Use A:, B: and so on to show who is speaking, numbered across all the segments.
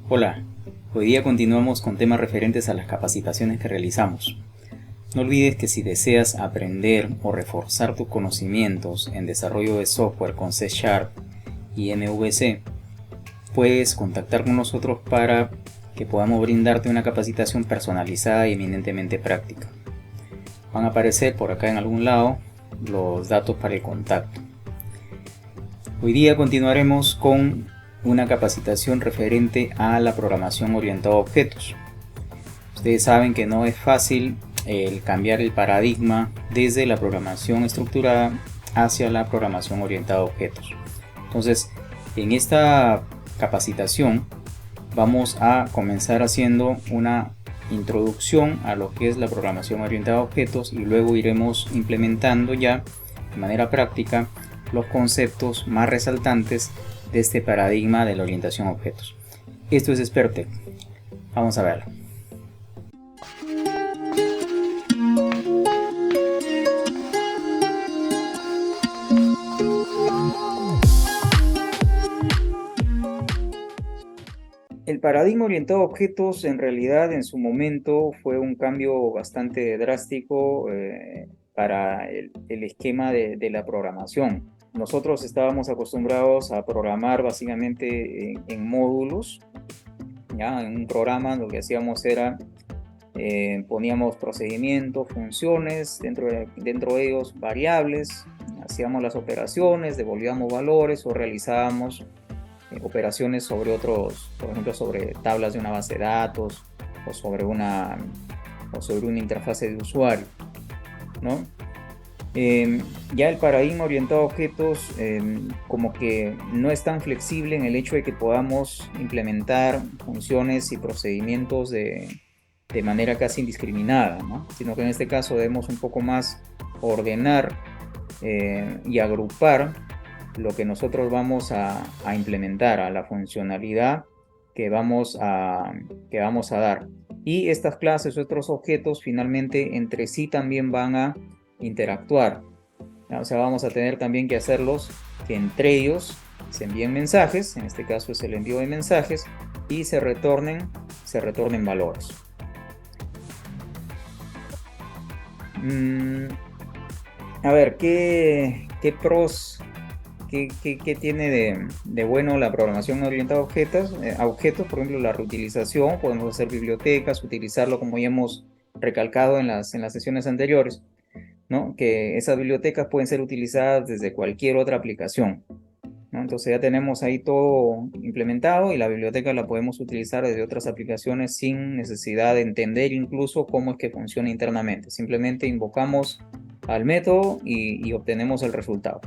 A: Hola, hoy día continuamos con temas referentes a las capacitaciones que realizamos. No olvides que si deseas aprender o reforzar tus conocimientos en desarrollo de software con C Sharp y MVC, puedes contactar con nosotros para que podamos brindarte una capacitación personalizada y eminentemente práctica. Van a aparecer por acá en algún lado los datos para el contacto. Hoy día continuaremos con una capacitación referente a la programación orientada a objetos. Ustedes saben que no es fácil el cambiar el paradigma desde la programación estructurada hacia la programación orientada a objetos. Entonces, en esta capacitación vamos a comenzar haciendo una introducción a lo que es la programación orientada a objetos y luego iremos implementando ya de manera práctica los conceptos más resaltantes de este paradigma de la orientación a objetos. Esto es Espertec. Vamos a verlo. El paradigma orientado a objetos en realidad en su momento fue un cambio bastante drástico para el esquema de la programación. Nosotros estábamos acostumbrados a programar básicamente en módulos, ¿ya? En un programa lo que hacíamos era poníamos procedimientos, funciones, dentro de ellos variables, hacíamos las operaciones, devolvíamos valores o realizábamos operaciones sobre otros, por ejemplo, sobre tablas de una base de datos o sobre una interfase de usuario, ¿no? Ya el paradigma orientado a objetos como que no es tan flexible en el hecho de que podamos implementar funciones y procedimientos de manera casi indiscriminada, ¿no? Sino que en este caso debemos un poco más ordenar y agrupar lo que nosotros vamos a implementar, a la funcionalidad que vamos a dar. Y estas clases o otros objetos finalmente entre sí también van a interactuar. O sea, vamos a tener también que hacerlos que entre ellos se envíen mensajes, en este caso es el envío de mensajes, y se retornen valores. A ver, ¿qué pros, qué tiene de bueno la programación orientada a objetos? Por ejemplo, la reutilización, podemos hacer bibliotecas, utilizarlo como ya hemos recalcado en las sesiones anteriores, ¿no? Que esas bibliotecas pueden ser utilizadas desde cualquier otra aplicación, ¿no? Entonces ya tenemos ahí todo implementado y la biblioteca la podemos utilizar desde otras aplicaciones sin necesidad de entender incluso cómo es que funciona internamente. Simplemente invocamos al método y obtenemos el resultado,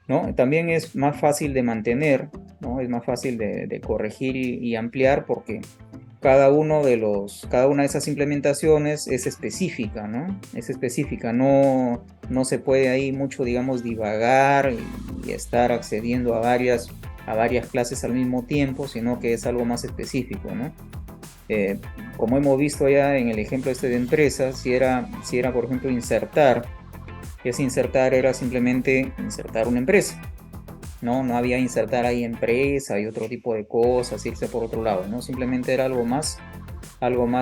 A: ¿no? También es más fácil de mantener, ¿no? Es más fácil de corregir y ampliar porque cada una de esas implementaciones es específica, ¿no? Es específica, no se puede ahí mucho, digamos, divagar y estar accediendo a varias clases al mismo tiempo, sino que es algo más específico, ¿no? Como hemos visto ya en el ejemplo este de empresas, si era por ejemplo insertar, ese insertar era simplemente insertar una empresa. No había insertar ahí empresa y otro tipo de cosas, irse por otro lado, ¿no? Simplemente era algo más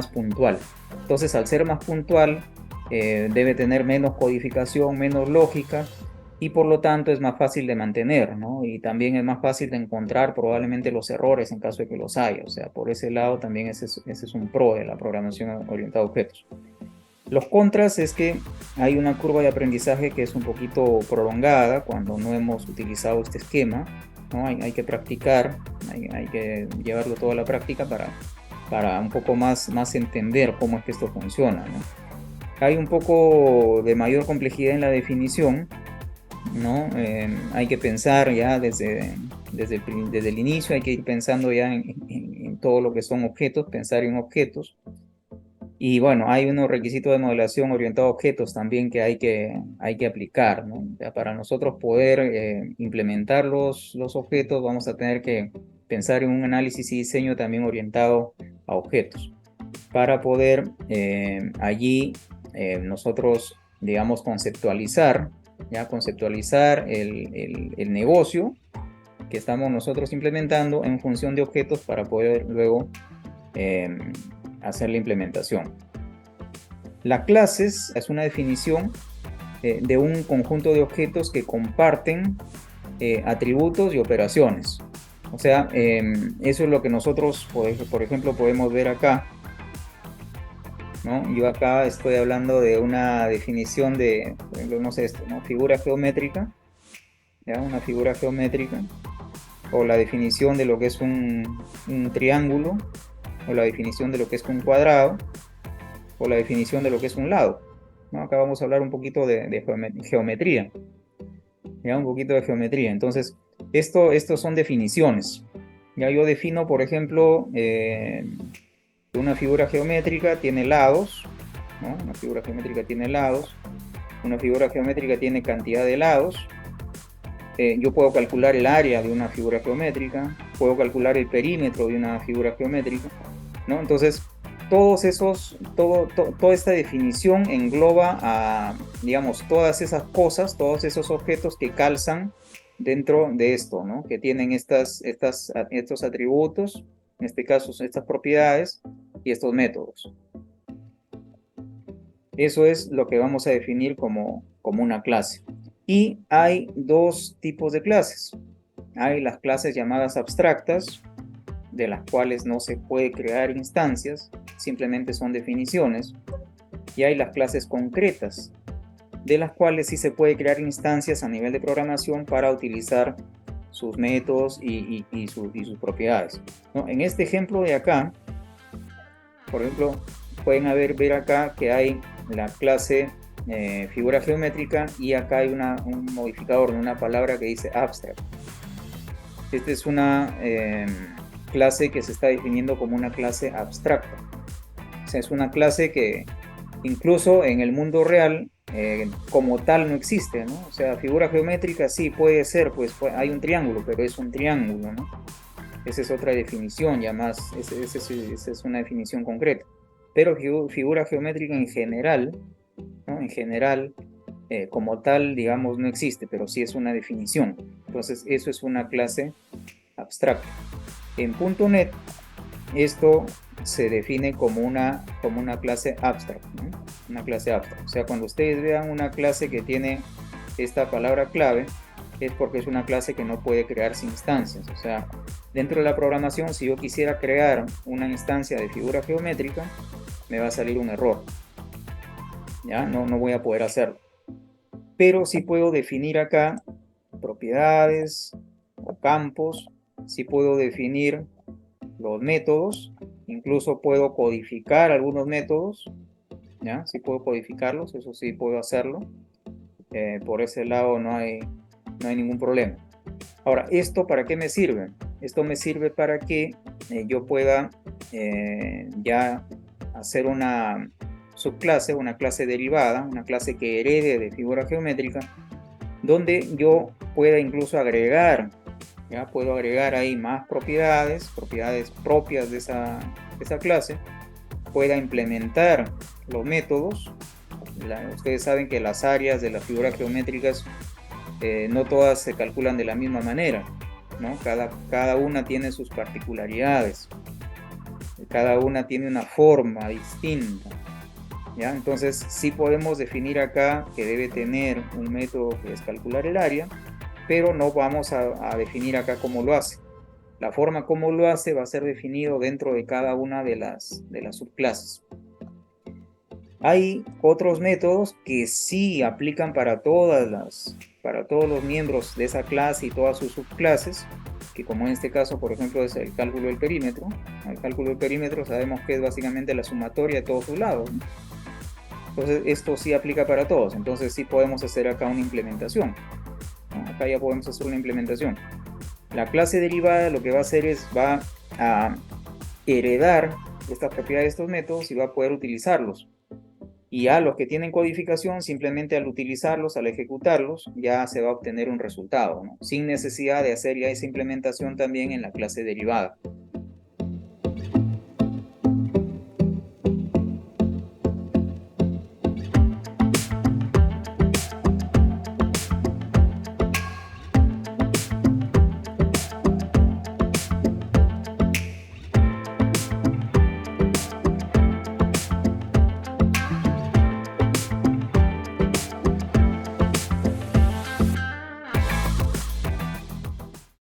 A: puntual. Entonces, al ser más puntual, debe tener menos codificación, menos lógica, y por lo tanto es más fácil de mantener, ¿no? Y también es más fácil de encontrar probablemente los errores en caso de que los haya. O sea, por ese lado también ese es un pro de la programación orientada a objetos. Los contras es que hay una curva de aprendizaje que es un poquito prolongada cuando no hemos utilizado este esquema, ¿no? Hay que practicar, hay que llevarlo todo a la práctica para un poco más entender cómo es que esto funciona, ¿no? Hay un poco de mayor complejidad en la definición, ¿no? Hay que pensar ya desde el inicio, hay que ir pensando ya en todo lo que son objetos, pensar en objetos. Y bueno, hay unos requisitos de modelación orientado a objetos también que hay que aplicar, ¿no? Ya para nosotros poder implementar los objetos, vamos a tener que pensar en un análisis y diseño también orientado a objetos para poder allí nosotros, digamos, conceptualizar el negocio que estamos nosotros implementando en función de objetos para poder luego hacer la implementación. Las clases es una definición de un conjunto de objetos que comparten atributos y operaciones. O sea, eso es lo que nosotros, por ejemplo, podemos ver acá, ¿no? Yo acá estoy hablando de una definición de, por ejemplo, no sé esto, ¿no? Figura geométrica, ¿ya? Una figura geométrica, o la definición de lo que es un triángulo, o la definición de lo que es un cuadrado, o la definición de lo que es un lado, ¿no? Acá vamos a hablar un poquito de geometría, ¿ya? Un poquito de geometría. Entonces, estos son definiciones. Ya yo defino, por ejemplo, una figura geométrica tiene lados, ¿no? Una figura geométrica tiene lados, una figura geométrica tiene cantidad de lados. Yo puedo calcular el área de una figura geométrica, puedo calcular el perímetro de una figura geométrica, ¿no? Entonces, toda esta definición engloba a, digamos, todas esas cosas, todos esos objetos que calzan dentro de esto, ¿no? Que tienen estos atributos, en este caso estas propiedades y estos métodos. Eso es lo que vamos a definir como una clase. Y hay dos tipos de clases. Hay las clases llamadas abstractas, de las cuales no se puede crear instancias, simplemente son definiciones. Y hay las clases concretas, de las cuales sí se puede crear instancias a nivel de programación para utilizar sus métodos y sus propiedades, ¿no? En este ejemplo de acá, por ejemplo, pueden ver acá que hay la clase figura geométrica y acá hay un modificador de una palabra que dice abstract. Esta es una clase que se está definiendo como una clase abstracta. O sea, es una clase que incluso en el mundo real como tal no existe, ¿no? O sea, figura geométrica sí puede ser, pues hay un triángulo, pero es un triángulo, ¿no? Esa es otra definición, ya más, esa es una definición concreta. Pero figura geométrica en general, ¿no? En general, como tal, digamos, no existe, pero sí es una definición. Entonces, eso es una clase abstracta. En .NET, esto se define como una clase abstract, ¿no? Una clase abstract. O sea, cuando ustedes vean una clase que tiene esta palabra clave, es porque es una clase que no puede crearse instancias. O sea, dentro de la programación, si yo quisiera crear una instancia de figura geométrica, me va a salir un error. ¿Ya? No voy a poder hacerlo. Pero sí puedo definir acá propiedades o campos, sí puedo definir los métodos, incluso puedo codificar algunos métodos, ¿ya? Sí puedo codificarlos, eso sí puedo hacerlo. Por ese lado no hay ningún problema. Ahora, ¿esto para qué me sirve? Esto me sirve para que yo pueda ya hacer una subclase, una clase derivada, una clase que herede de figura geométrica, donde yo pueda incluso agregar, ya puedo agregar ahí más propiedades propias de esa clase, pueda implementar los métodos. Ustedes saben que las áreas de las figuras geométricas no todas se calculan de la misma manera, ¿no? Cada una tiene sus particularidades, cada una tiene una forma distinta, ¿ya? Entonces sí podemos definir acá que debe tener un método que es calcular el área, pero no vamos a definir acá cómo lo hace. La forma como lo hace va a ser definido dentro de cada una de las subclases. Hay otros métodos que sí aplican para todos los miembros de esa clase y todas sus subclases, que como en este caso, por ejemplo, es el cálculo del perímetro. El cálculo del perímetro sabemos que es básicamente la sumatoria de todos sus lados, ¿no? Entonces esto sí aplica para todos, entonces sí podemos hacer acá una implementación, ¿no? Acá ya podemos hacer una implementación. La clase derivada lo que va a hacer es, va a heredar estas propiedades de estos métodos y va a poder utilizarlos. Y a los que tienen codificación, simplemente al utilizarlos, al ejecutarlos, ya se va a obtener un resultado, ¿no? Sin necesidad de hacer ya esa implementación también en la clase derivada.